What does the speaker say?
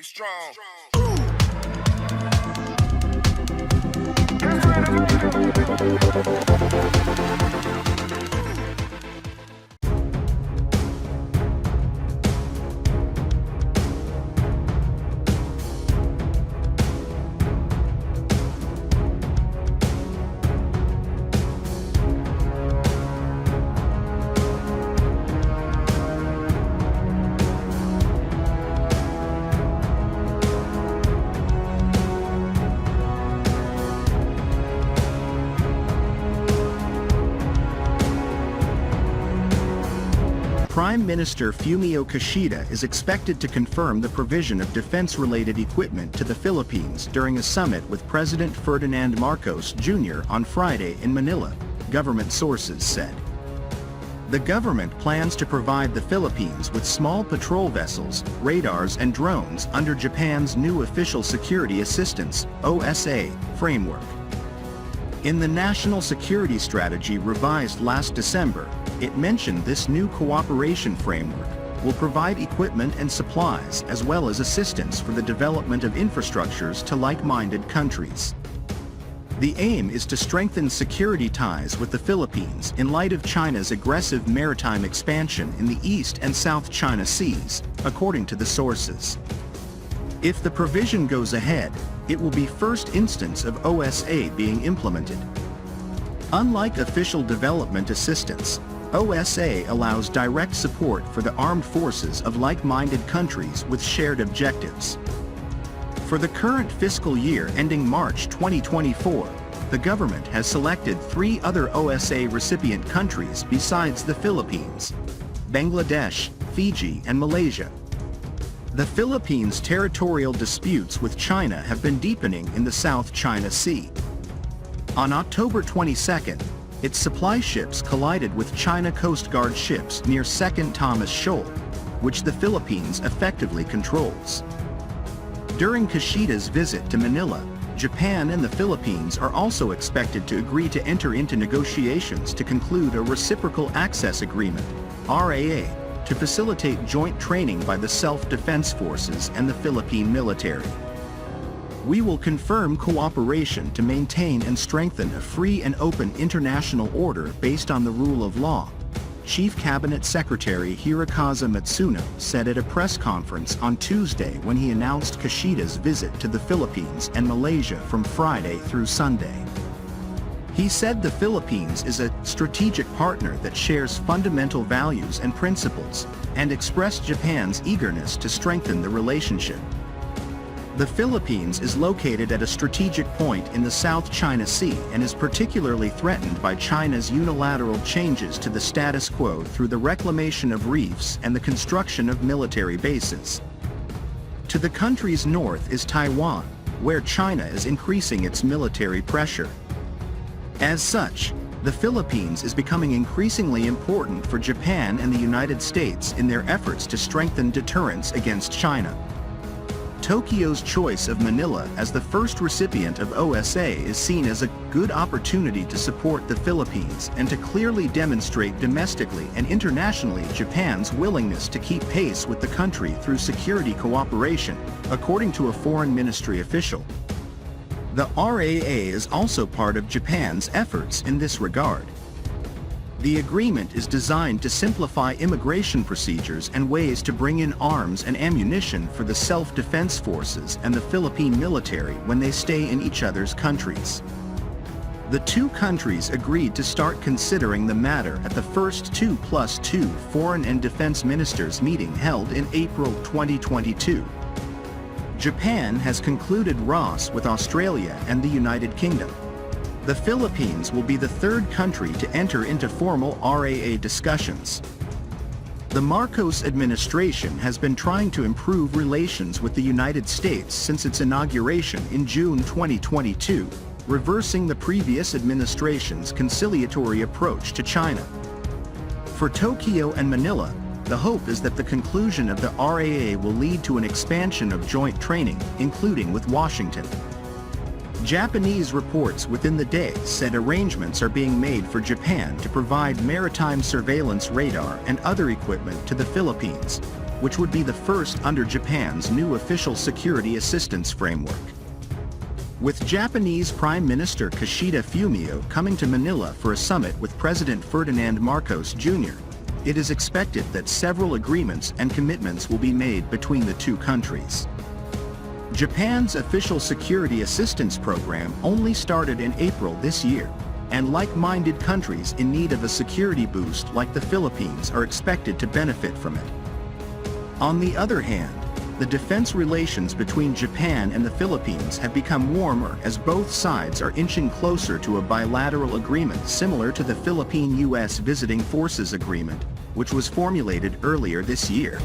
strong. Prime Minister Fumio Kishida is expected to confirm the provision of defense-related equipment to the Philippines during a summit with President Ferdinand Marcos Jr. on Friday in Manila, government sources said. The government plans to provide the Philippines with small patrol vessels, radars and drones under Japan's new Official Security Assistance (OSA) framework. In the National Security Strategy revised last December, it mentioned this new cooperation framework will provide equipment and supplies as well as assistance for the development of infrastructures to like-minded countries. The aim is to strengthen security ties with the Philippines in light of China's aggressive maritime expansion in the East and South China Seas, according to the sources. If the provision goes ahead, it will be first instance of OSA being implemented. Unlike official development assistance, OSA allows direct support for the armed forces of like-minded countries with shared objectives. For the current fiscal year ending March 2024, the government has selected 3 other OSA recipient countries besides the Philippines: Bangladesh, Fiji, and Malaysia. The Philippines' territorial disputes with China have been deepening in the South China Sea. On October 22, its supply ships collided with China Coast Guard ships near 2nd Thomas Shoal, which the Philippines effectively controls. During Kishida's visit to Manila, Japan and the Philippines are also expected to agree to enter into negotiations to conclude a Reciprocal Access Agreement, RAA, to facilitate joint training by the self-defense forces and the Philippine military. We will confirm cooperation to maintain and strengthen a free and open international order based on the rule of law, Chief Cabinet Secretary Hirokazu Matsuno said at a press conference on Tuesday when he announced Kishida's visit to the Philippines and Malaysia from Friday through Sunday. He said the Philippines is a strategic partner that shares fundamental values and principles, and expressed Japan's eagerness to strengthen the relationship. The Philippines is located at a strategic point in the South China Sea and is particularly threatened by China's unilateral changes to the status quo through the reclamation of reefs and the construction of military bases. To the country's north is Taiwan, where China is increasing its military pressure. As such, the Philippines is becoming increasingly important for Japan and the United States in their efforts to strengthen deterrence against China. Tokyo's choice of Manila as the first recipient of OSA is seen as a good opportunity to support the Philippines and to clearly demonstrate domestically and internationally Japan's willingness to keep pace with the country through security cooperation, according to a foreign ministry official. The RAA is also part of Japan's efforts in this regard. The agreement is designed to simplify immigration procedures and ways to bring in arms and ammunition for the self-defense forces and the Philippine military when they stay in each other's countries. The two countries agreed to start considering the matter at the first 2+2 Foreign and Defense Ministers meeting held in April 2022. Japan has concluded ROS with Australia and the United Kingdom. The Philippines will be the third country to enter into formal RAA discussions. The Marcos administration has been trying to improve relations with the United States since its inauguration in June 2022, reversing the previous administration's conciliatory approach to China. For Tokyo and Manila, the hope is that the conclusion of the RAA will lead to an expansion of joint training, including with Washington. Japanese reports within the day said arrangements are being made for Japan to provide maritime surveillance radar and other equipment to the Philippines, which would be the first under Japan's new official security assistance framework. With Japanese Prime Minister Kishida Fumio coming to Manila for a summit with President Ferdinand Marcos Jr., it is expected that several agreements and commitments will be made between the two countries. Japan's official security assistance program only started in April this year, and like-minded countries in need of a security boost like the Philippines are expected to benefit from it. On the other hand, the defense relations between Japan and the Philippines have become warmer as both sides are inching closer to a bilateral agreement similar to the Philippine-US Visiting Forces Agreement, which was formulated earlier this year.